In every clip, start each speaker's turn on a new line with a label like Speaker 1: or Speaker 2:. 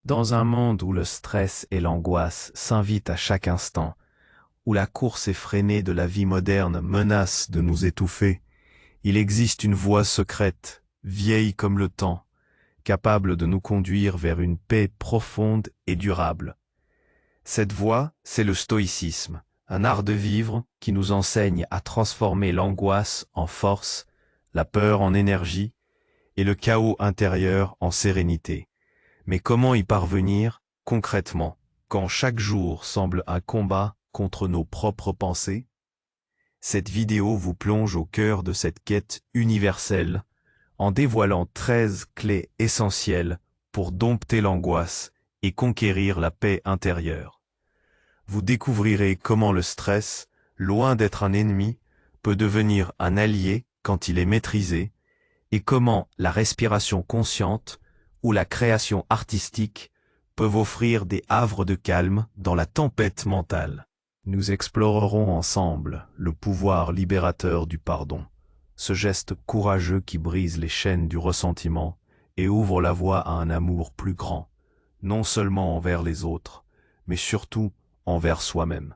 Speaker 1: Dans un monde où le stress et l'angoisse s'invitent à chaque instant, où la course effrénée de la vie moderne menace de nous étouffer, il existe une voie secrète, vieille comme le temps, capable de nous conduire vers une paix profonde et durable. Cette voie, c'est le stoïcisme, un art de vivre qui nous enseigne à transformer l'angoisse en force, la peur en énergie et le chaos intérieur en sérénité. Mais comment y parvenir, concrètement, quand chaque jour semble un combat contre nos propres pensées? Cette vidéo vous plonge au cœur de cette quête universelle, en dévoilant 13 clés essentielles pour dompter l'angoisse et conquérir la paix intérieure. Vous découvrirez comment le stress, loin d'être un ennemi, peut devenir un allié quand il est maîtrisé, et comment la respiration consciente ou la création artistique peuvent offrir des havres de calme dans la tempête mentale. Nous explorerons ensemble le pouvoir libérateur du pardon, ce geste courageux qui brise les chaînes du ressentiment et ouvre la voie à un amour plus grand, non seulement envers les autres, mais surtout envers soi-même.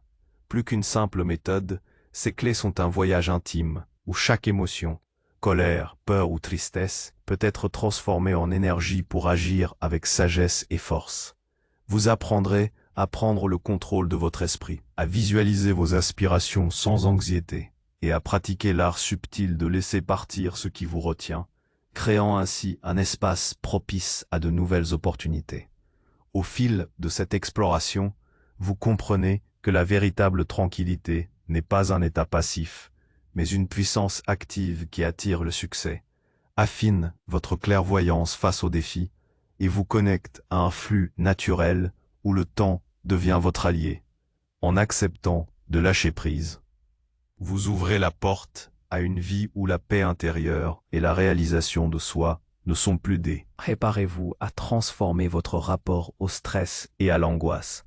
Speaker 1: Plus qu'une simple méthode, ces clés sont un voyage intime où chaque émotion, colère, peur ou tristesse, peut être transformée en énergie pour agir avec sagesse et force. Vous apprendrez à prendre le contrôle de votre esprit, à visualiser vos aspirations sans anxiété, et à pratiquer l'art subtil de laisser partir ce qui vous retient, créant ainsi un espace propice à de nouvelles opportunités. Au fil de cette exploration, vous comprenez que la véritable tranquillité n'est pas un état passif, mais une puissance active qui attire le succès, affine votre clairvoyance face aux défis et vous connecte à un flux naturel où le temps devient votre allié. En acceptant de lâcher prise, vous ouvrez la porte à une vie où la paix intérieure et la réalisation de soi ne sont plus des. Préparez-vous à transformer votre rapport au stress et à l'angoisse,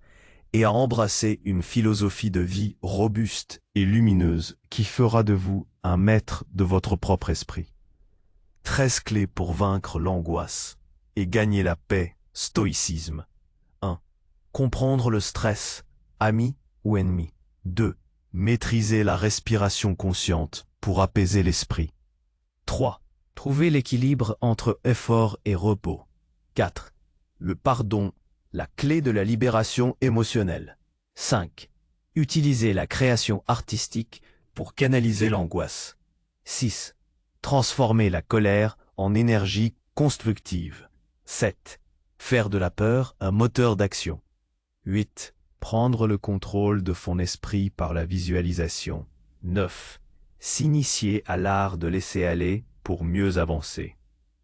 Speaker 1: et à embrasser une philosophie de vie robuste et lumineuse qui fera de vous un maître de votre propre esprit. 13 clés pour vaincre l'angoisse et gagner la paix, stoïcisme. 1. Comprendre le stress, ami ou ennemi. 2. Maîtriser la respiration consciente pour apaiser l'esprit. 3. Trouver l'équilibre entre effort et repos. 4. Le pardon, la clé de la libération émotionnelle. 5. Utiliser la création artistique pour canaliser l'angoisse. 6. Transformer la colère en énergie constructive. 7. Faire de la peur un moteur d'action. 8. Prendre le contrôle de son esprit par la visualisation. 9. S'initier à l'art de laisser aller pour mieux avancer.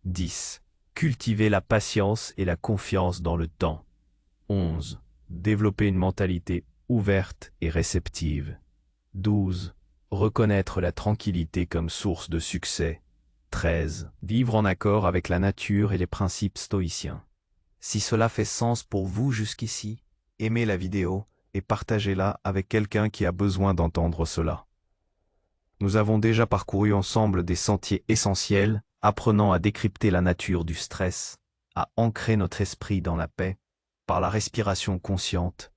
Speaker 1: 10. Cultiver la patience et la confiance dans le temps. 11. Développer une mentalité ouverte et réceptive. 12. Reconnaître la tranquillité comme source de succès. 13. Vivre en accord avec la nature et les principes stoïciens. Si cela fait sens pour vous jusqu'ici, aimez la vidéo et partagez-la avec quelqu'un qui a besoin d'entendre cela. Nous avons déjà parcouru ensemble des sentiers essentiels, apprenant à décrypter la nature du stress, à ancrer notre esprit dans la paix, par la respiration consciente,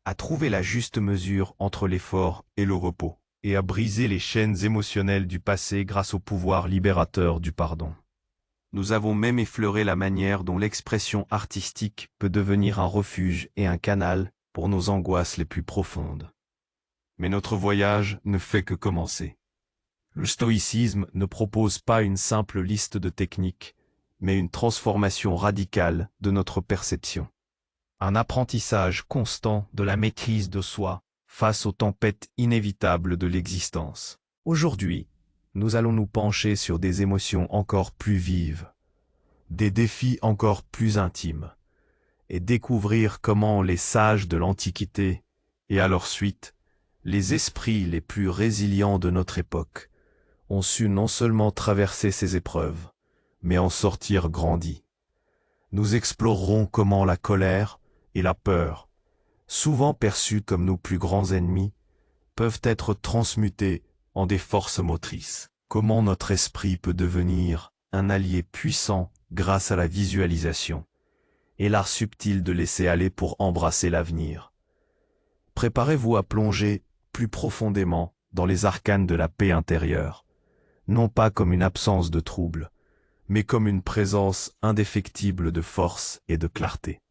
Speaker 1: à trouver la juste mesure entre l'effort et le repos, et à briser les chaînes émotionnelles du passé grâce au pouvoir libérateur du pardon. Nous avons même effleuré la manière dont l'expression artistique peut devenir un refuge et un canal pour nos angoisses les plus profondes. Mais notre voyage ne fait que commencer. Le stoïcisme ne propose pas une simple liste de techniques, mais une transformation radicale de notre perception. Un apprentissage constant de la maîtrise de soi face aux tempêtes inévitables de l'existence. Aujourd'hui, nous allons nous pencher sur des émotions encore plus vives, des défis encore plus intimes, et découvrir comment les sages de l'Antiquité, et à leur suite, les esprits les plus résilients de notre époque, ont su non seulement traverser ces épreuves, mais en sortir grandis. Nous explorerons comment la colère et la peur, souvent perçues comme nos plus grands ennemis, peuvent être transmutées en des forces motrices. Comment notre esprit peut devenir un allié puissant grâce à la visualisation, et l'art subtil de laisser aller pour embrasser l'avenir. Préparez-vous à plonger plus profondément dans les arcanes de la paix intérieure, non pas comme une absence de trouble, mais comme une présence indéfectible de force et de clarté.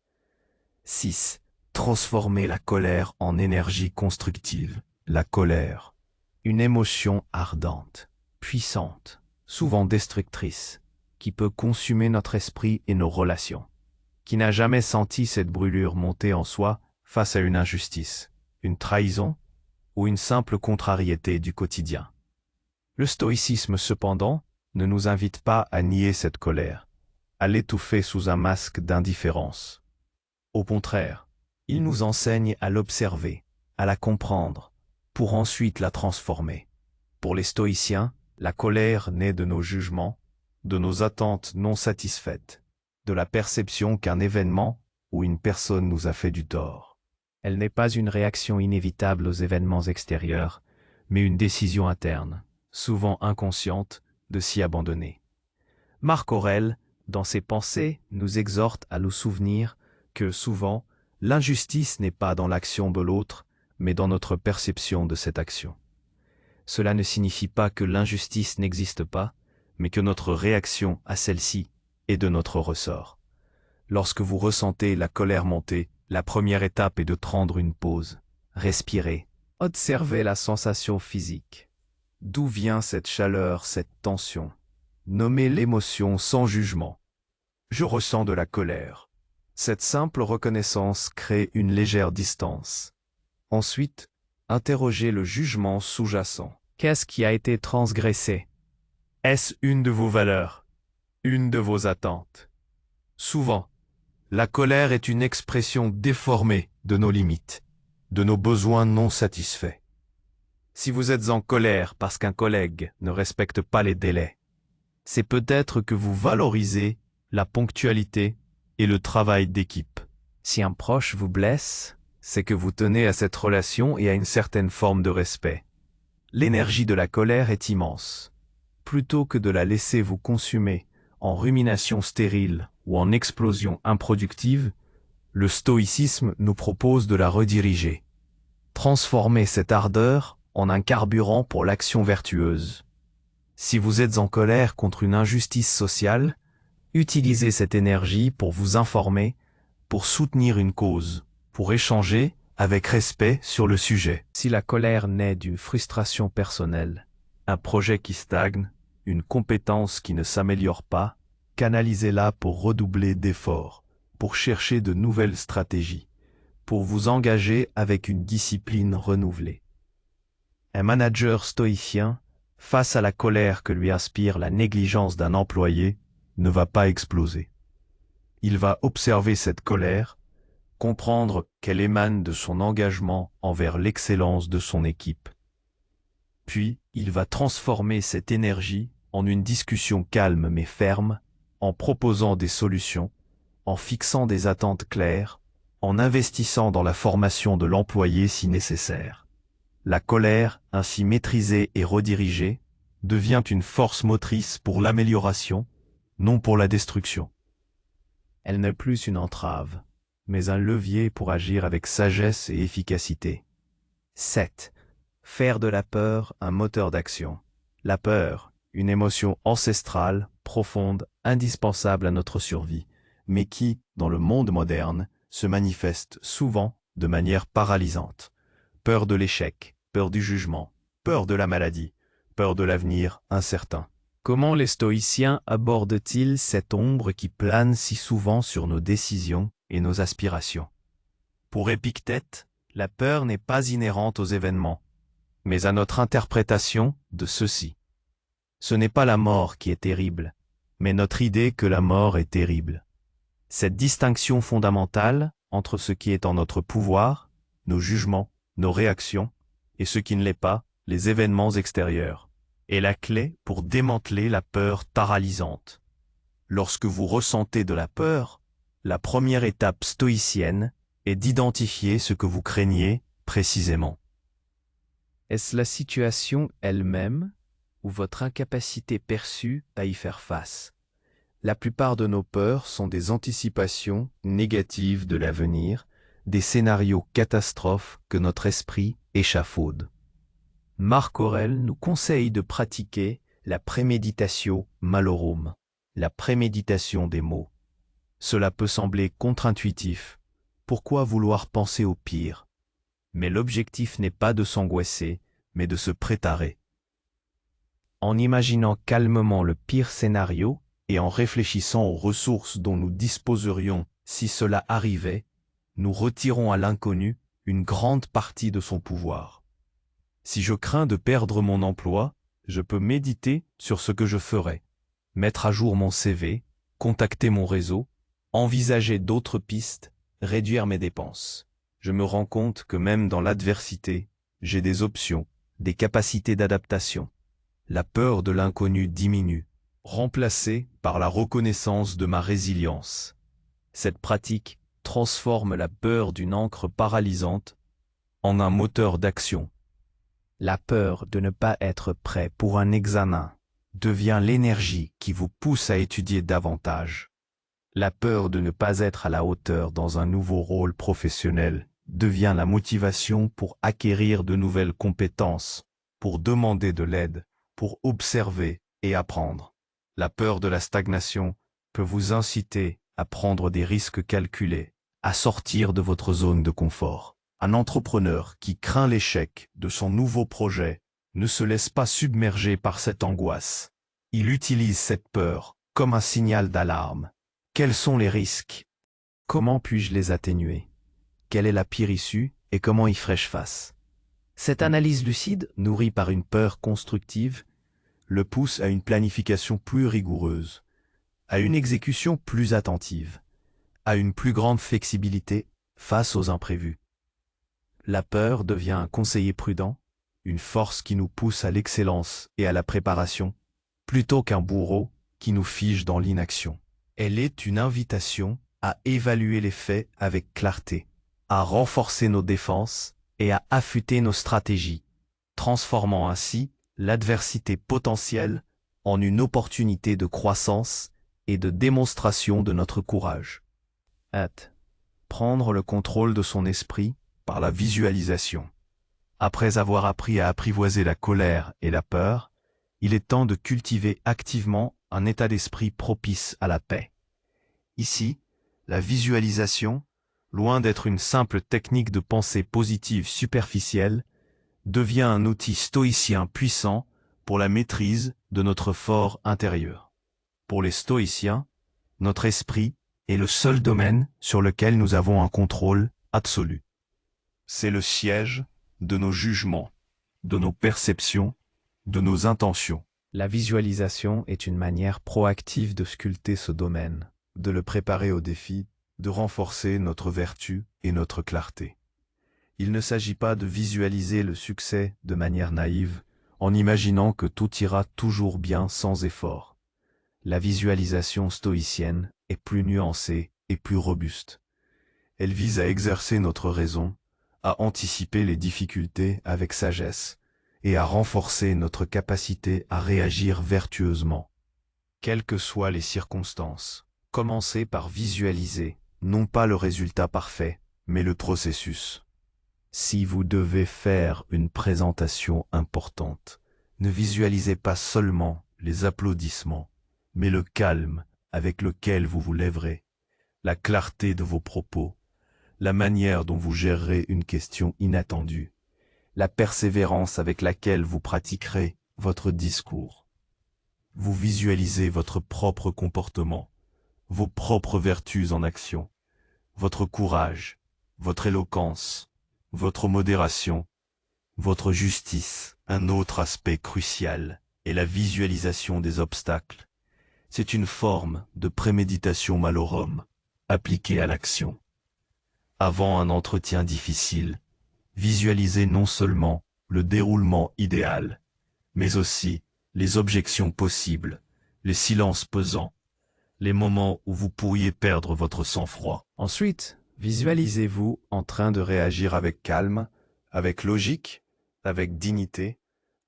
Speaker 1: 6. Transformer la colère en énergie constructive. La colère, une émotion ardente, puissante, souvent destructrice, qui peut consumer notre esprit et nos relations. Qui n'a jamais senti cette brûlure monter en soi face à une injustice, une trahison ou une simple contrariété du quotidien? Le stoïcisme, cependant, ne nous invite pas à nier cette colère, à l'étouffer sous un masque d'indifférence. Au contraire, il nous enseigne à l'observer, à la comprendre, pour ensuite la transformer. Pour les stoïciens, la colère naît de nos jugements, de nos attentes non satisfaites, de la perception qu'un événement ou une personne nous a fait du tort. Elle n'est pas une réaction inévitable aux événements extérieurs, mais une décision interne, souvent inconsciente, de s'y abandonner. Marc Aurèle, dans ses pensées, nous exhorte à nous souvenir que, souvent, l'injustice n'est pas dans l'action de l'autre, mais dans notre perception de cette action. Cela ne signifie pas que l'injustice n'existe pas, mais que notre réaction à celle-ci est de notre ressort. Lorsque vous ressentez la colère monter, la première étape est de prendre une pause, respirer, observer la sensation physique. D'où vient cette chaleur, cette tension? Nommez l'émotion sans jugement. Je ressens de la colère. Cette simple reconnaissance crée une légère distance. Ensuite, interrogez le jugement sous-jacent. Qu'est-ce qui a été transgressé? Est-ce une de vos valeurs? Une de vos attentes? Souvent, la colère est une expression déformée de nos limites, de nos besoins non satisfaits. Si vous êtes en colère parce qu'un collègue ne respecte pas les délais, c'est peut-être que vous valorisez la ponctualité et le travail d'équipe. Si un proche vous blesse, c'est que vous tenez à cette relation et à une certaine forme de respect. L'énergie de la colère est immense. Plutôt que de la laisser vous consumer en rumination stérile ou en explosion improductive, le stoïcisme nous propose de la rediriger. Transformer cette ardeur en un carburant pour l'action vertueuse. Si vous êtes en colère contre une injustice sociale, utilisez cette énergie pour vous informer, pour soutenir une cause, pour échanger avec respect sur le sujet. Si la colère naît d'une frustration personnelle, un projet qui stagne, une compétence qui ne s'améliore pas, canalisez-la pour redoubler d'efforts, pour chercher de nouvelles stratégies, pour vous engager avec une discipline renouvelée. Un manager stoïcien, face à la colère que lui inspire la négligence d'un employé, ne va pas exploser. Il va observer cette colère, comprendre qu'elle émane de son engagement envers l'excellence de son équipe. Puis, il va transformer cette énergie en une discussion calme mais ferme, en proposant des solutions, en fixant des attentes claires, en investissant dans la formation de l'employé si nécessaire. La colère, ainsi maîtrisée et redirigée, devient une force motrice pour l'amélioration, non pour la destruction. Elle n'est plus une entrave, mais un levier pour agir avec sagesse et efficacité. 7. Faire de la peur un moteur d'action. La peur, une émotion ancestrale, profonde, indispensable à notre survie, mais qui, dans le monde moderne, se manifeste souvent de manière paralysante. Peur de l'échec, peur du jugement, peur de la maladie, peur de l'avenir incertain. Comment les stoïciens abordent-ils cette ombre qui plane si souvent sur nos décisions et nos aspirations? Pour Épictète, la peur n'est pas inhérente aux événements, mais à notre interprétation de ceux-ci. Ce n'est pas la mort qui est terrible, mais notre idée que la mort est terrible. Cette distinction fondamentale entre ce qui est en notre pouvoir, nos jugements, nos réactions, et ce qui ne l'est pas, les événements extérieurs, est la clé pour démanteler la peur paralysante. Lorsque vous ressentez de la peur, la première étape stoïcienne est d'identifier ce que vous craignez précisément. Est-ce la situation elle-même ou votre incapacité perçue à y faire face? La plupart de nos peurs sont des anticipations négatives de l'avenir, des scénarios catastrophes que notre esprit échafaude. Marc Aurèle nous conseille de pratiquer la préméditatio malorum, la préméditation des maux. Cela peut sembler contre-intuitif. Pourquoi vouloir penser au pire? Mais l'objectif n'est pas de s'angoisser, mais de se préparer. En imaginant calmement le pire scénario et en réfléchissant aux ressources dont nous disposerions si cela arrivait, nous retirons à l'inconnu une grande partie de son pouvoir. Si je crains de perdre mon emploi, je peux méditer sur ce que je ferai, mettre à jour mon CV, contacter mon réseau, envisager d'autres pistes, réduire mes dépenses. Je me rends compte que même dans l'adversité, j'ai des options, des capacités d'adaptation. La peur de l'inconnu diminue, remplacée par la reconnaissance de ma résilience. Cette pratique transforme la peur d'une ancre paralysante en un moteur d'action. La peur de ne pas être prêt pour un examen devient l'énergie qui vous pousse à étudier davantage. La peur de ne pas être à la hauteur dans un nouveau rôle professionnel devient la motivation pour acquérir de nouvelles compétences, pour demander de l'aide, pour observer et apprendre. La peur de la stagnation peut vous inciter à prendre des risques calculés, à sortir de votre zone de confort. Un entrepreneur qui craint l'échec de son nouveau projet ne se laisse pas submerger par cette angoisse. Il utilise cette peur comme un signal d'alarme. Quels sont les risques? Comment puis-je les atténuer? Quelle est la pire issue et comment y ferai-je face? Cette analyse lucide, nourrie par une peur constructive, le pousse à une planification plus rigoureuse, à une exécution plus attentive, à une plus grande flexibilité face aux imprévus. La peur devient un conseiller prudent, une force qui nous pousse à l'excellence et à la préparation, plutôt qu'un bourreau qui nous fige dans l'inaction. Elle est une invitation à évaluer les faits avec clarté, à renforcer nos défenses et à affûter nos stratégies, transformant ainsi l'adversité potentielle en une opportunité de croissance et de démonstration de notre courage. Prendre le contrôle de son esprit par la visualisation. Après avoir appris à apprivoiser la colère et la peur, il est temps de cultiver activement un état d'esprit propice à la paix. Ici, la visualisation, loin d'être une simple technique de pensée positive superficielle, devient un outil stoïcien puissant pour la maîtrise de notre fort intérieur. Pour les stoïciens, notre esprit est le seul domaine sur lequel nous avons un contrôle absolu. C'est le siège de nos jugements, de nos perceptions, de nos intentions. La visualisation est une manière proactive de sculpter ce domaine, de le préparer aux défis, de renforcer notre vertu et notre clarté. Il ne s'agit pas de visualiser le succès de manière naïve, en imaginant que tout ira toujours bien sans effort. La visualisation stoïcienne est plus nuancée et plus robuste. Elle vise à exercer notre raison, à anticiper les difficultés avec sagesse et à renforcer notre capacité à réagir vertueusement. Quelles que soient les circonstances, commencez par visualiser, non pas le résultat parfait, mais le processus. Si vous devez faire une présentation importante, ne visualisez pas seulement les applaudissements, mais le calme avec lequel vous vous lèverez, la clarté de vos propos, la manière dont vous gérerez une question inattendue, la persévérance avec laquelle vous pratiquerez votre discours. Vous visualisez votre propre comportement, vos propres vertus en action, votre courage, votre éloquence, votre modération, votre justice. Un autre aspect crucial est la visualisation des obstacles. C'est une forme de préméditation malorum, appliquée à l'action. Avant un entretien difficile, visualisez non seulement le déroulement idéal, mais aussi les objections possibles, les silences pesants, les moments où vous pourriez perdre votre sang-froid. Ensuite, visualisez-vous en train de réagir avec calme, avec logique, avec dignité,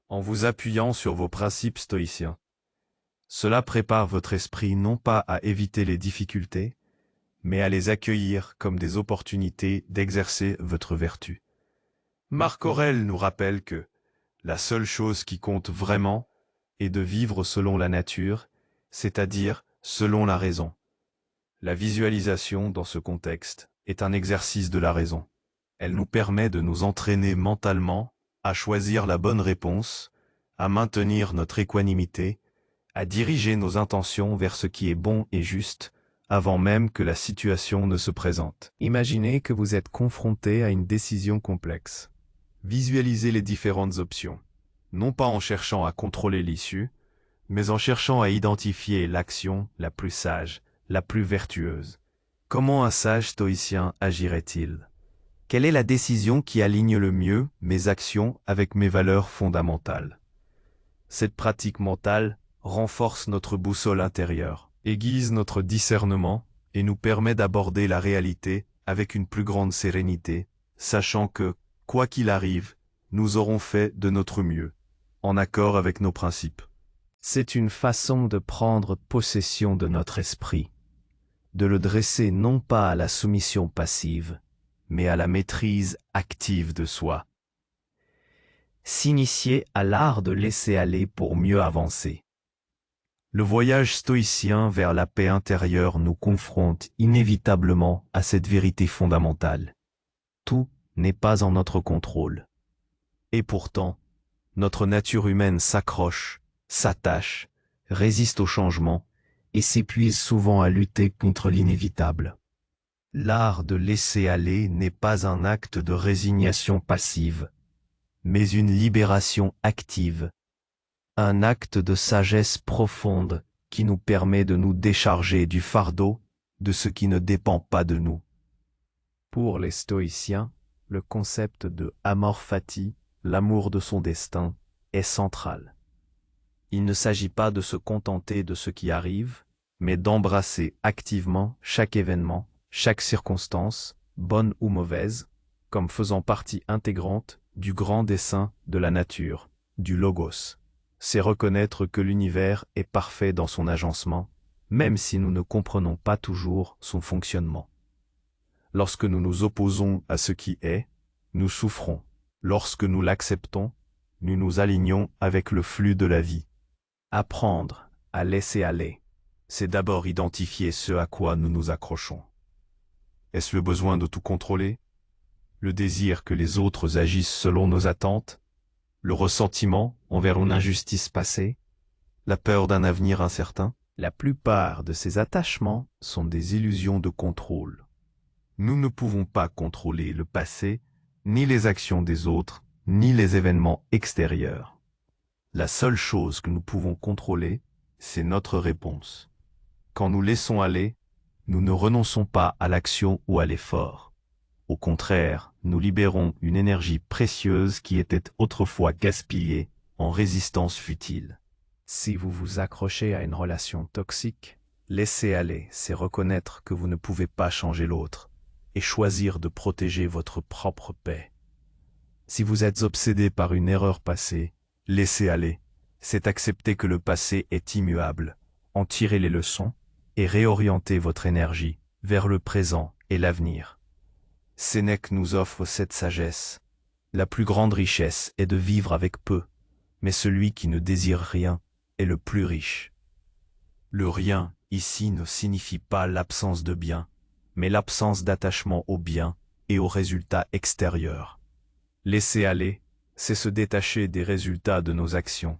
Speaker 1: en vous appuyant sur vos principes stoïciens. Cela prépare votre esprit non pas à éviter les difficultés, mais à les accueillir comme des opportunités d'exercer votre vertu. Marc Aurèle nous rappelle que la seule chose qui compte vraiment est de vivre selon la nature, c'est-à-dire selon la raison. La visualisation, dans ce contexte, est un exercice de la raison. Elle nous permet de nous entraîner mentalement à choisir la bonne réponse, à maintenir notre équanimité, à diriger nos intentions vers ce qui est bon et juste, avant même que la situation ne se présente. Imaginez que vous êtes confronté à une décision complexe. Visualisez les différentes options, non pas en cherchant à contrôler l'issue, mais en cherchant à identifier l'action la plus sage, la plus vertueuse. Comment un sage stoïcien agirait-il? Quelle est la décision qui aligne le mieux mes actions avec mes valeurs fondamentales? Cette pratique mentale renforce notre boussole intérieure, aiguise notre discernement et nous permet d'aborder la réalité avec une plus grande sérénité, sachant que, quoi qu'il arrive, nous aurons fait de notre mieux, en accord avec nos principes. C'est une façon de prendre possession de notre esprit, de le dresser non pas à la soumission passive, mais à la maîtrise active de soi. S'initier à l'art de laisser aller pour mieux avancer. Le voyage stoïcien vers la paix intérieure nous confronte inévitablement à cette vérité fondamentale. Tout n'est pas en notre contrôle. Et pourtant, notre nature humaine s'accroche, s'attache, résiste au changement et s'épuise souvent à lutter contre l'inévitable. L'art de laisser aller n'est pas un acte de résignation passive, mais une libération active, un acte de sagesse profonde qui nous permet de nous décharger du fardeau de ce qui ne dépend pas de nous. Pour les stoïciens, le concept de amor fati, l'amour de son destin, est central. Il ne s'agit pas de se contenter de ce qui arrive, mais d'embrasser activement chaque événement, chaque circonstance, bonne ou mauvaise, comme faisant partie intégrante du grand dessein de la nature, du logos. C'est reconnaître que l'univers est parfait dans son agencement, même si nous ne comprenons pas toujours son fonctionnement. Lorsque nous nous opposons à ce qui est, nous souffrons. Lorsque nous l'acceptons, nous nous alignons avec le flux de la vie. Apprendre à laisser aller, c'est d'abord identifier ce à quoi nous nous accrochons. Est-ce le besoin de tout contrôler? Le désir que les autres agissent selon nos attentes? Le ressentiment envers une injustice passée? La peur d'un avenir incertain? La plupart de ces attachements sont des illusions de contrôle. Nous ne pouvons pas contrôler le passé, ni les actions des autres, ni les événements extérieurs. La seule chose que nous pouvons contrôler, c'est notre réponse. Quand nous laissons aller, nous ne renonçons pas à l'action ou à l'effort. Au contraire, nous libérons une énergie précieuse qui était autrefois gaspillée en résistance futile. Si vous vous accrochez à une relation toxique, laisser aller, c'est reconnaître que vous ne pouvez pas changer l'autre et choisir de protéger votre propre paix. Si vous êtes obsédé par une erreur passée, laisser aller, c'est accepter que le passé est immuable, en tirer les leçons et réorienter votre énergie vers le présent et l'avenir. Sénèque nous offre cette sagesse. La plus grande richesse est de vivre avec peu, mais celui qui ne désire rien est le plus riche. Le rien, ici, ne signifie pas l'absence de bien, mais l'absence d'attachement au bien et aux résultats extérieurs. Laisser aller, c'est se détacher des résultats de nos actions,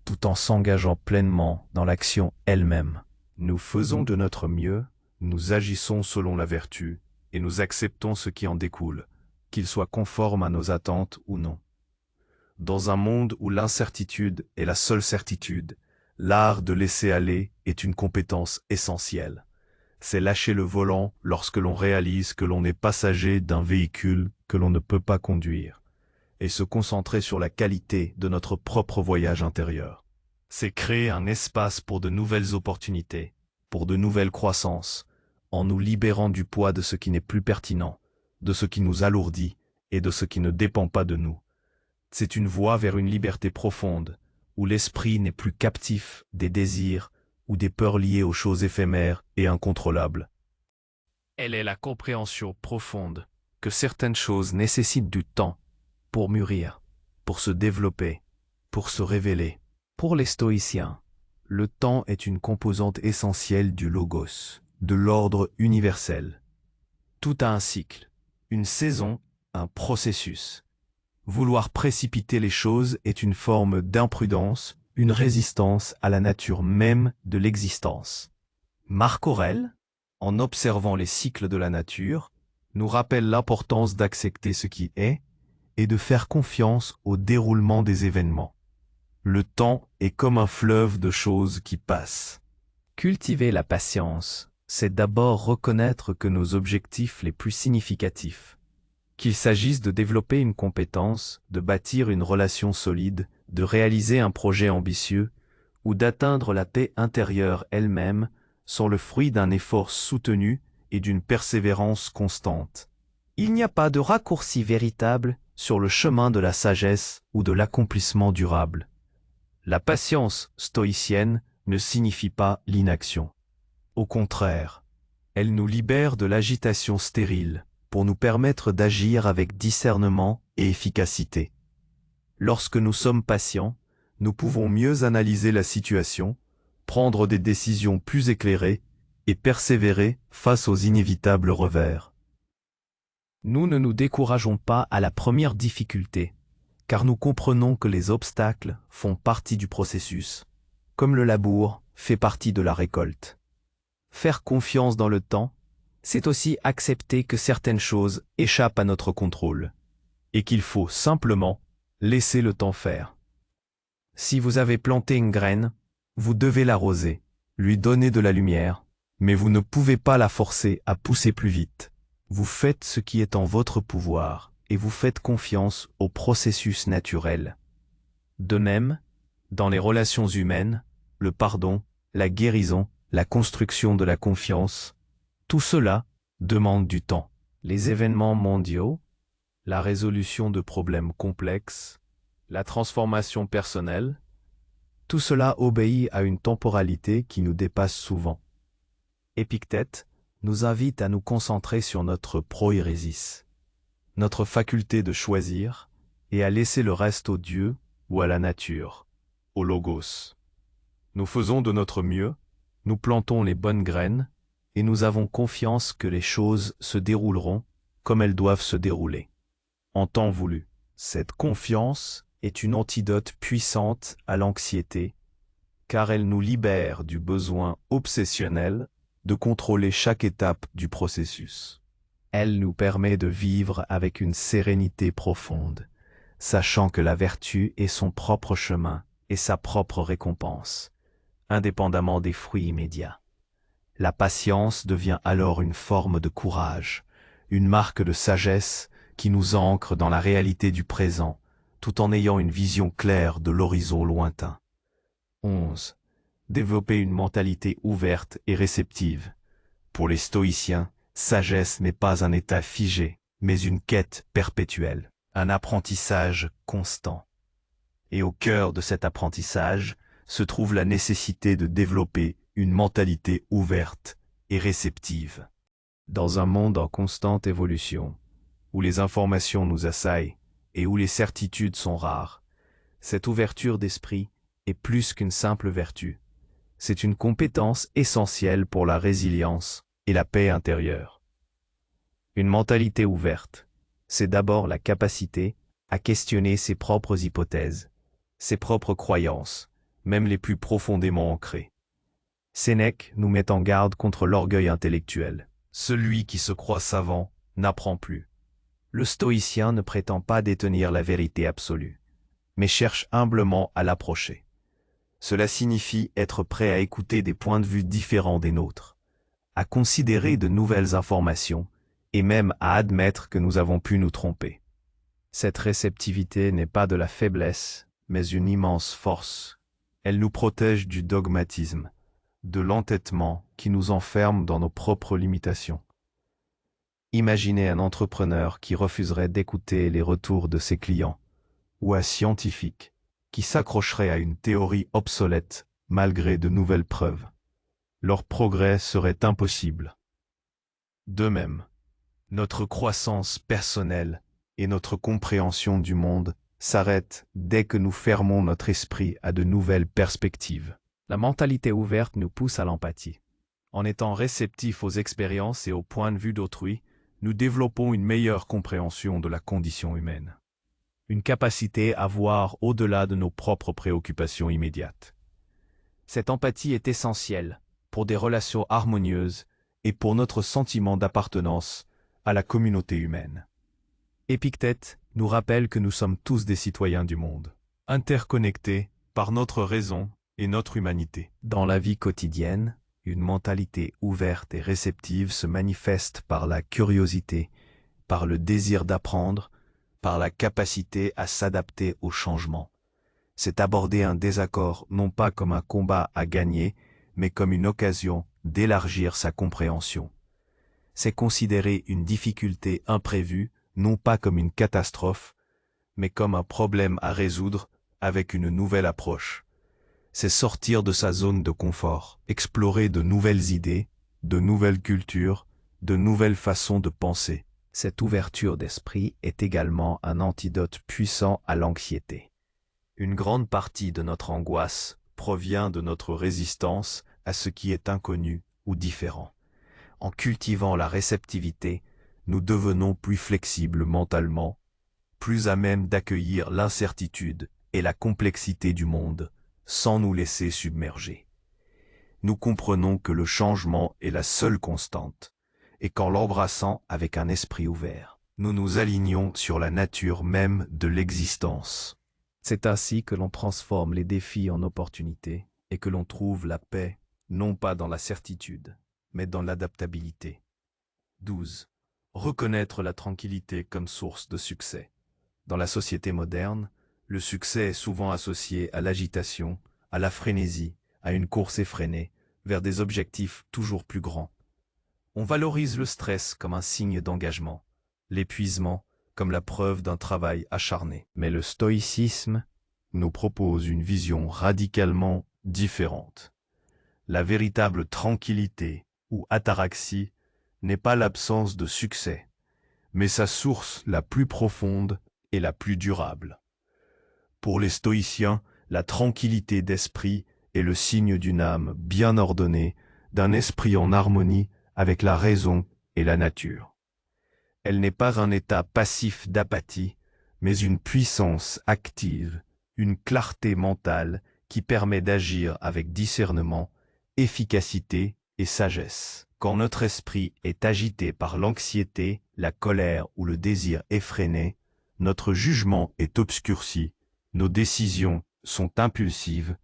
Speaker 1: tout en s'engageant pleinement dans l'action elle-même. Nous faisons de notre mieux, nous agissons selon la vertu, et nous acceptons ce qui en découle, qu'il soit conforme à nos attentes ou non. Dans un monde où l'incertitude est la seule certitude, l'art de laisser aller est une compétence essentielle. C'est lâcher le volant lorsque l'on réalise que l'on est passager d'un véhicule que l'on ne peut pas conduire, et se concentrer sur la qualité de notre propre voyage intérieur. C'est créer un espace pour de nouvelles opportunités, pour de nouvelles croissances, en nous libérant du poids de ce qui n'est plus pertinent, de ce qui nous alourdit et de ce qui ne dépend pas de nous. C'est une voie vers une liberté profonde, où l'esprit n'est plus captif des désirs ou des peurs liées aux choses éphémères et incontrôlables. Elle est la compréhension profonde que certaines choses nécessitent du temps pour mûrir, pour se développer, pour se révéler. Pour les stoïciens, le temps est une composante essentielle du logos, de l'ordre universel. Tout a un cycle, une saison, un processus. Vouloir précipiter les choses est une forme d'imprudence, une résistance à la nature même de l'existence. Marc Aurèle, en observant les cycles de la nature, nous rappelle l'importance d'accepter ce qui est et de faire confiance au déroulement des événements. Le temps est comme un fleuve de choses qui passent. Cultiver la patience, c'est d'abord reconnaître que nos objectifs les plus significatifs, qu'il s'agisse de développer une compétence, de bâtir une relation solide, de réaliser un projet ambitieux, ou d'atteindre la paix intérieure elle-même, sont le fruit d'un effort soutenu et d'une persévérance constante. Il n'y a pas de raccourci véritable sur le chemin de la sagesse ou de l'accomplissement durable. La patience stoïcienne ne signifie pas l'inaction. Au contraire, elle nous libère de l'agitation stérile pour nous permettre d'agir avec discernement et efficacité. Lorsque nous sommes patients, nous pouvons mieux analyser la situation, prendre des décisions plus éclairées et persévérer face aux inévitables revers. Nous ne nous décourageons pas à la première difficulté, car nous comprenons que les obstacles font partie du processus, comme le labour fait partie de la récolte. Faire confiance dans le temps, c'est aussi accepter que certaines choses échappent à notre contrôle, et qu'il faut simplement laisser le temps faire. Si vous avez planté une graine, vous devez l'arroser, lui donner de la lumière, mais vous ne pouvez pas la forcer à pousser plus vite. Vous faites ce qui est en votre pouvoir, et vous faites confiance au processus naturel. De même, dans les relations humaines, le pardon, la guérison, la construction de la confiance, tout cela demande du temps. Les événements mondiaux, la résolution de problèmes complexes, la transformation personnelle, tout cela obéit à une temporalité qui nous dépasse souvent. Épictète nous invite à nous concentrer sur notre proérésis, notre faculté de choisir, et à laisser le reste au Dieu ou à la nature, au logos. Nous faisons de notre mieux, nous plantons les bonnes graines, et nous avons confiance que les choses se dérouleront comme elles doivent se dérouler, en temps voulu. Cette confiance est une antidote puissante à l'anxiété, car elle nous libère du besoin obsessionnel de contrôler chaque étape du processus. Elle nous permet de vivre avec une sérénité profonde, sachant que la vertu est son propre chemin et sa propre récompense, indépendamment des fruits immédiats. La patience devient alors une forme de courage, une marque de sagesse qui nous ancre dans la réalité du présent, tout en ayant une vision claire de l'horizon lointain. 11. Développer une mentalité ouverte et réceptive. Pour les stoïciens, sagesse n'est pas un état figé, mais une quête perpétuelle, un apprentissage constant. Et au cœur de cet apprentissage se trouve la nécessité de développer une mentalité ouverte et réceptive. Dans un monde en constante évolution, où les informations nous assaillent et où les certitudes sont rares, cette ouverture d'esprit est plus qu'une simple vertu. C'est une compétence essentielle pour la résilience et la paix intérieure. Une mentalité ouverte, c'est d'abord la capacité à questionner ses propres hypothèses, ses propres croyances, même les plus profondément ancrées. Sénèque nous met en garde contre l'orgueil intellectuel. Celui qui se croit savant n'apprend plus. Le stoïcien ne prétend pas détenir la vérité absolue, mais cherche humblement à l'approcher. Cela signifie être prêt à écouter des points de vue différents des nôtres, à considérer de nouvelles informations et même à admettre que nous avons pu nous tromper. Cette réceptivité n'est pas de la faiblesse, mais une immense force. Elle nous protège du dogmatisme, de l'entêtement qui nous enferme dans nos propres limitations. Imaginez un entrepreneur qui refuserait d'écouter les retours de ses clients, ou un scientifique qui s'accrocherait à une théorie obsolète malgré de nouvelles preuves. leur progrès serait impossible. De même, notre croissance personnelle et notre compréhension du monde s'arrêtent dès que nous fermons notre esprit à de nouvelles perspectives. La mentalité ouverte nous pousse à l'empathie. En étant réceptifs aux expériences et aux points de vue d'autrui, nous développons une meilleure compréhension de la condition humaine. Une capacité à voir au-delà de nos propres préoccupations immédiates. Cette empathie est essentielle pour des relations harmonieuses et pour notre sentiment d'appartenance à la communauté humaine. Épictète nous rappelle que nous sommes tous des citoyens du monde, interconnectés par notre raison et notre humanité. Dans la vie quotidienne, une mentalité ouverte et réceptive se manifeste par la curiosité, par le désir d'apprendre, par la capacité à s'adapter aux changements. C'est aborder un désaccord non pas comme un combat à gagner, mais comme une occasion d'élargir sa compréhension. C'est considérer une difficulté imprévue non pas comme une catastrophe, mais comme un problème à résoudre avec une nouvelle approche. C'est sortir de sa zone de confort, explorer de nouvelles idées, de nouvelles cultures, de nouvelles façons de penser. Cette ouverture d'esprit est également un antidote puissant à l'anxiété. Une grande partie de notre angoisse provient de notre résistance à ce qui est inconnu ou différent. En cultivant la réceptivité, nous devenons plus flexibles mentalement, plus à même d'accueillir l'incertitude et la complexité du monde, sans nous laisser submerger. Nous comprenons que le changement est la seule constante, et qu'en l'embrassant avec un esprit ouvert, nous nous alignons sur la nature même de l'existence. C'est ainsi que l'on transforme les défis en opportunités et que l'on trouve la paix, non pas dans la certitude, mais dans l'adaptabilité. 12. Reconnaître la tranquillité comme source de succès. Dans la société moderne, le succès est souvent associé à l'agitation, à la frénésie, à une course effrénée, vers des objectifs toujours plus grands. On valorise le stress comme un signe d'engagement, l'épuisement comme la preuve d'un travail acharné. Mais le stoïcisme nous propose une vision radicalement différente. La véritable tranquillité ou ataraxie n'est pas l'absence de succès, mais sa source la plus profonde et la plus durable. Pour les stoïciens, la tranquillité d'esprit est le signe d'une âme bien ordonnée, d'un esprit en harmonie avec la raison et la nature. Elle n'est pas un état passif d'apathie, mais une puissance active, une clarté mentale qui permet d'agir avec discernement, efficacité et sagesse. Quand notre esprit est agité par l'anxiété, la colère ou le désir effréné, notre jugement est obscurci, nos décisions sont impulsives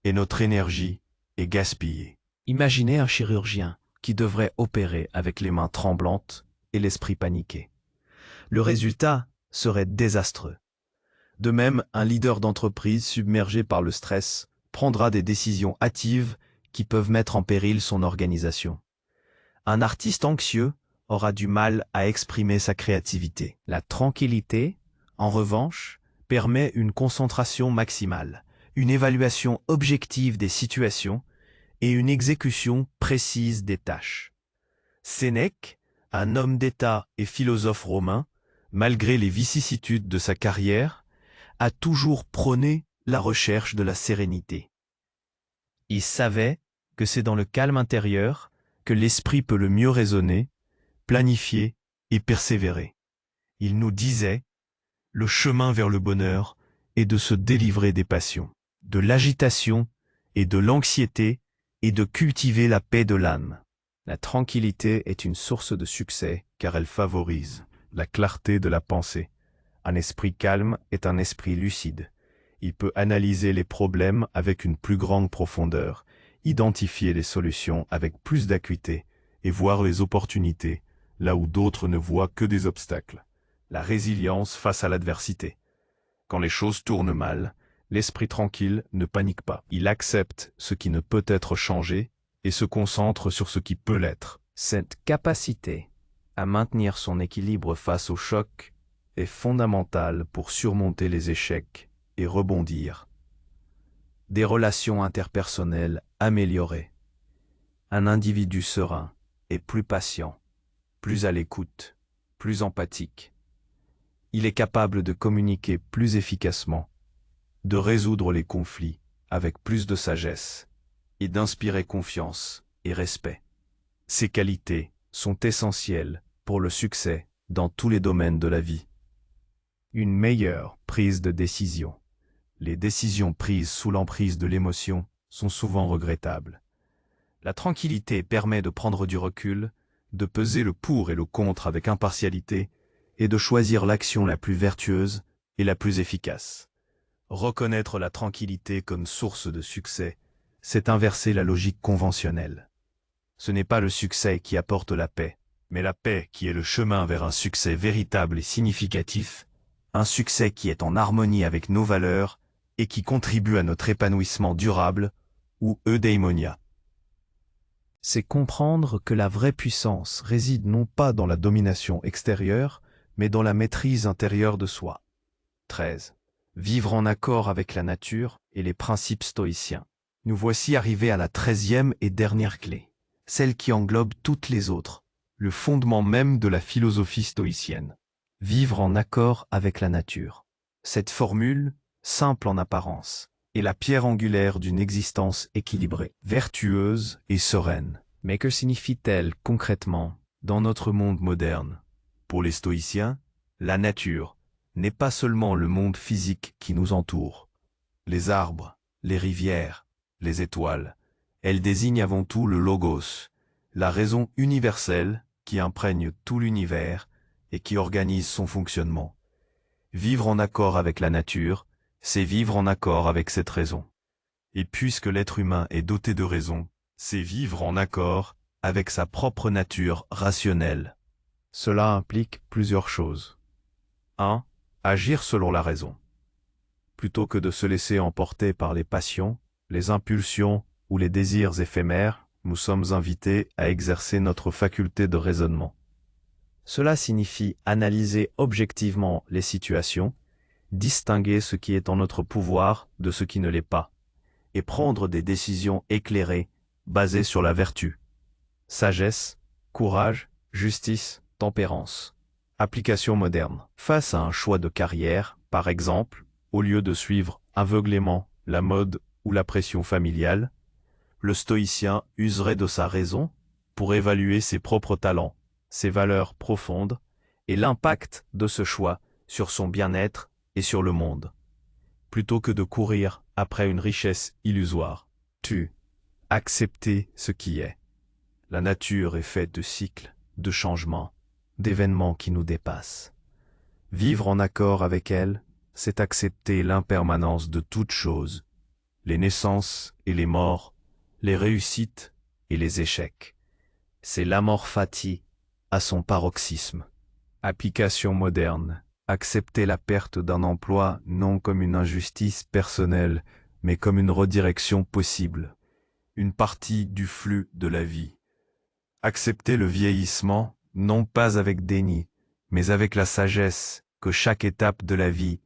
Speaker 1: et notre énergie est gaspillée. Imaginez un chirurgien qui devrait opérer avec les mains tremblantes et l'esprit paniqué. Le résultat serait désastreux. De même, un leader d'entreprise submergé par le stress prendra des décisions hâtives qui peuvent mettre en péril son organisation. Un artiste anxieux aura du mal à exprimer sa créativité. La tranquillité, en revanche, permet une concentration maximale, une évaluation objective des situations et une exécution précise des tâches. Sénèque, un homme d'État et philosophe romain, malgré les vicissitudes de sa carrière, a toujours prôné la recherche de la sérénité. Il savait que c'est dans le calme intérieur que l'esprit peut le mieux raisonner, planifier et persévérer. Il nous disait, le chemin vers le bonheur est de se délivrer des passions, de l'agitation et de l'anxiété et de cultiver la paix de l'âme. La tranquillité est une source de succès car elle favorise la clarté de la pensée. Un esprit calme est un esprit lucide. Il peut analyser les problèmes avec une plus grande profondeur, identifier les solutions avec plus d'acuité et voir les opportunités là où d'autres ne voient que des obstacles. La résilience face à l'adversité. Quand les choses tournent mal, l'esprit tranquille ne panique pas. Il accepte ce qui ne peut être changé et se concentre sur ce qui peut l'être. Cette capacité à maintenir son équilibre face au choc est fondamentale pour surmonter les échecs et rebondir. Des relations interpersonnelles améliorées. un individu serein est plus patient, plus à l'écoute, plus empathique. Il est capable de communiquer plus efficacement, de résoudre les conflits avec plus de sagesse et d'inspirer confiance et respect. Ces qualités sont essentielles pour le succès dans tous les domaines de la vie. Une meilleure prise de décision. Les décisions prises sous l'emprise de l'émotion sont souvent regrettables. La tranquillité permet de prendre du recul, de peser le pour et le contre avec impartialité et de choisir l'action la plus vertueuse et la plus efficace. Reconnaître la tranquillité comme source de succès, c'est inverser la logique conventionnelle. Ce n'est pas le succès qui apporte la paix, mais la paix qui est le chemin vers un succès véritable et significatif, un succès qui est en harmonie avec nos valeurs et qui contribue à notre épanouissement durable ou eudaimonia. C'est comprendre que la vraie puissance réside non pas dans la domination extérieure, mais dans la maîtrise intérieure de soi. 13. Vivre en accord avec la nature et les principes stoïciens. Nous voici arrivés à la 13e et dernière clé, celle qui englobe toutes les autres, le fondement même de la philosophie stoïcienne. Vivre en accord avec la nature. Cette formule, simple en apparence, est la pierre angulaire d'une existence équilibrée, vertueuse et sereine. Mais que signifie-t-elle concrètement dans notre monde moderne? Pour les stoïciens, la nature n'est pas seulement le monde physique qui nous entoure. Les arbres, les rivières, les étoiles, elle désigne avant tout le logos, la raison universelle qui imprègne tout l'univers et qui organise son fonctionnement. Vivre en accord avec la nature, c'est vivre en accord avec cette raison. Et puisque l'être humain est doté de raison, c'est vivre en accord avec sa propre nature rationnelle. Cela implique plusieurs choses. 1. Agir selon la raison. Plutôt que de se laisser emporter par les passions, les impulsions ou les désirs éphémères, nous sommes invités à exercer notre faculté de raisonnement. Cela signifie analyser objectivement les situations, distinguer ce qui est en notre pouvoir de ce qui ne l'est pas, et prendre des décisions éclairées, basées sur la vertu. Sagesse, courage, justice, tempérance. Application moderne. Face à un choix de carrière, par exemple, au lieu de suivre aveuglément la mode ou la pression familiale, le stoïcien userait de sa raison pour évaluer ses propres talents, ses valeurs profondes et l'impact de ce choix sur son bien-être et sur le monde. Plutôt que de courir après une richesse illusoire, accepter ce qui est. La nature est faite de cycles, de changements, d'événements qui nous dépassent. Vivre en accord avec elle, c'est accepter l'impermanence de toutes choses, les naissances et les morts, les réussites et les échecs. C'est l'amor fati à son paroxysme. Application moderne. Accepter la perte d'un emploi non comme une injustice personnelle, mais comme une redirection possible, une partie du flux de la vie. Accepter le vieillissement, non pas avec déni, mais avec la sagesse que chaque étape de la vie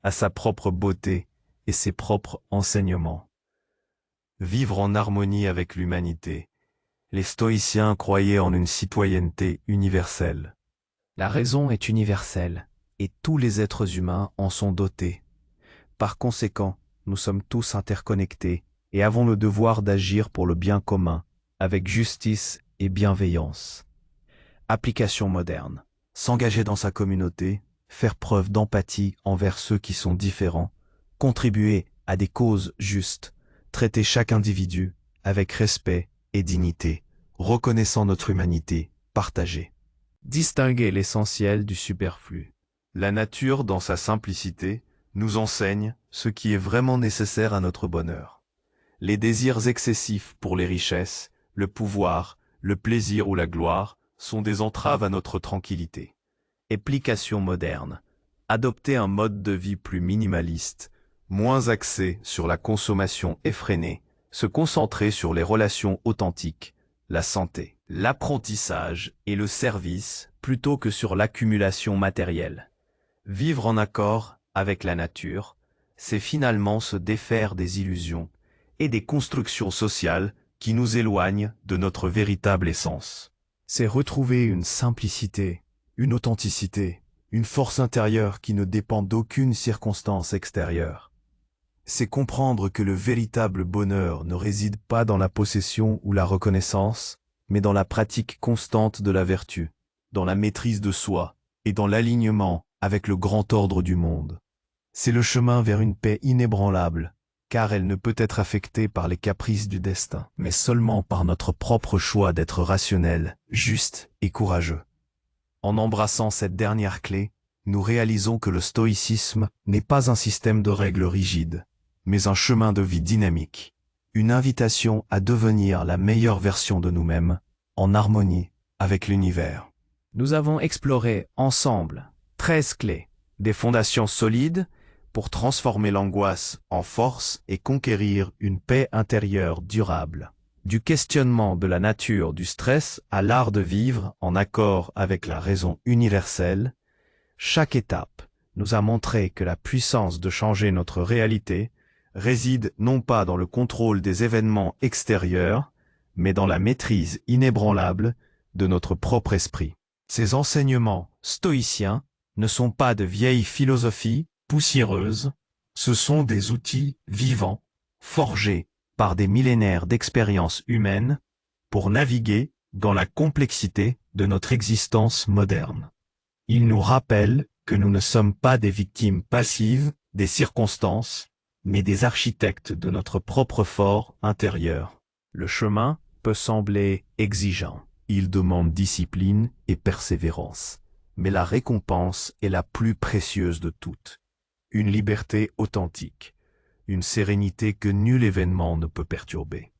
Speaker 1: a sa propre beauté et ses propres enseignements. Vivre en harmonie avec l'humanité. Les stoïciens croyaient en une citoyenneté universelle. La raison est universelle, et tous les êtres humains en sont dotés. Par conséquent, nous sommes tous interconnectés et avons le devoir d'agir pour le bien commun, avec justice et bienveillance. Application moderne. S'engager dans sa communauté, faire preuve d'empathie envers ceux qui sont différents, contribuer à des causes justes, traiter chaque individu avec respect et dignité, reconnaissant notre humanité partagée. Distinguer l'essentiel du superflu. La nature, dans sa simplicité, nous enseigne ce qui est vraiment nécessaire à notre bonheur. Les désirs excessifs pour les richesses, le pouvoir, le plaisir ou la gloire sont des entraves à notre tranquillité. Application moderne. Adopter un mode de vie plus minimaliste, moins axé sur la consommation effrénée, se concentrer sur les relations authentiques, la santé, l'apprentissage et le service plutôt que sur l'accumulation matérielle. Vivre en accord avec la nature, c'est finalement se défaire des illusions et des constructions sociales qui nous éloignent de notre véritable essence. C'est retrouver une simplicité, une authenticité, une force intérieure qui ne dépend d'aucune circonstance extérieure. C'est comprendre que le véritable bonheur ne réside pas dans la possession ou la reconnaissance, mais dans la pratique constante de la vertu, dans la maîtrise de soi et dans l'alignement avec le grand ordre du monde. C'est le chemin vers une paix inébranlable, car elle ne peut être affectée par les caprices du destin, mais seulement par notre propre choix d'être rationnel, juste et courageux. En embrassant cette dernière clé, nous réalisons que le stoïcisme n'est pas un système de règles rigides, mais un chemin de vie dynamique, une invitation à devenir la meilleure version de nous-mêmes, en harmonie avec l'univers. Nous avons exploré ensemble 13 clés, des fondations solides pour transformer l'angoisse en force et conquérir une paix intérieure durable. Du questionnement de la nature du stress à l'art de vivre en accord avec la raison universelle, chaque étape nous a montré que la puissance de changer notre réalité réside non pas dans le contrôle des événements extérieurs, mais dans la maîtrise inébranlable de notre propre esprit. Ces enseignements stoïciens ne sont pas de vieilles philosophies poussiéreuses, ce sont des outils vivants, forgés par des millénaires d'expériences humaines, pour naviguer dans la complexité de notre existence moderne. Ils nous rappellent que nous ne sommes pas des victimes passives des circonstances, mais des architectes de notre propre fort intérieur. Le chemin peut sembler exigeant. Il demande discipline et persévérance. Mais la récompense est la plus précieuse de toutes. Une liberté authentique. Une sérénité que nul événement ne peut perturber.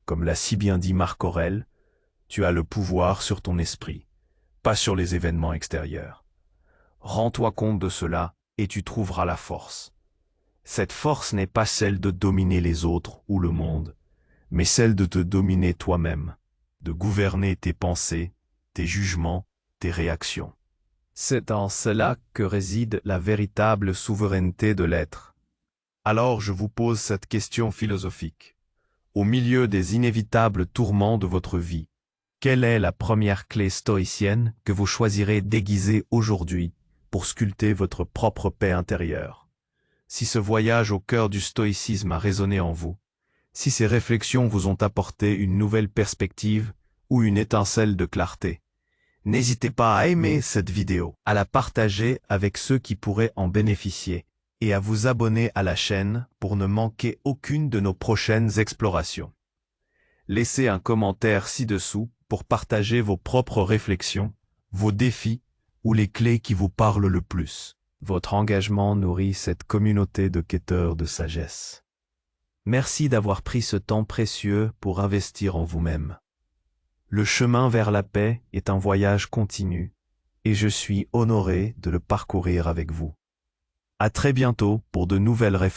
Speaker 1: Comme l'a si bien dit Marc Aurèle, tu as le pouvoir sur ton esprit, pas sur les événements extérieurs. Rends-toi compte de cela et tu trouveras la force. Cette force n'est pas celle de dominer les autres ou le monde, mais celle de te dominer toi-même, de gouverner tes pensées, tes jugements, tes réactions. C'est en cela que réside la véritable souveraineté de l'être. Alors je vous pose cette question philosophique. Au milieu des inévitables tourments de votre vie, quelle est la première clé stoïcienne que vous choisirez d'aiguiser aujourd'hui pour sculpter votre propre paix intérieure? Si ce voyage au cœur du stoïcisme a résonné en vous, si ces réflexions vous ont apporté une nouvelle perspective ou une étincelle de clarté, n'hésitez pas à aimer cette vidéo, à la partager avec ceux qui pourraient en bénéficier, et à vous abonner à la chaîne pour ne manquer aucune de nos prochaines explorations. Laissez un commentaire ci-dessous pour partager vos propres réflexions, vos défis ou les clés qui vous parlent le plus. Votre engagement nourrit cette communauté de quêteurs de sagesse. Merci d'avoir pris ce temps précieux pour investir en vous-même. Le chemin vers la paix est un voyage continu, et je suis honoré de le parcourir avec vous. À très bientôt pour de nouvelles réflexions.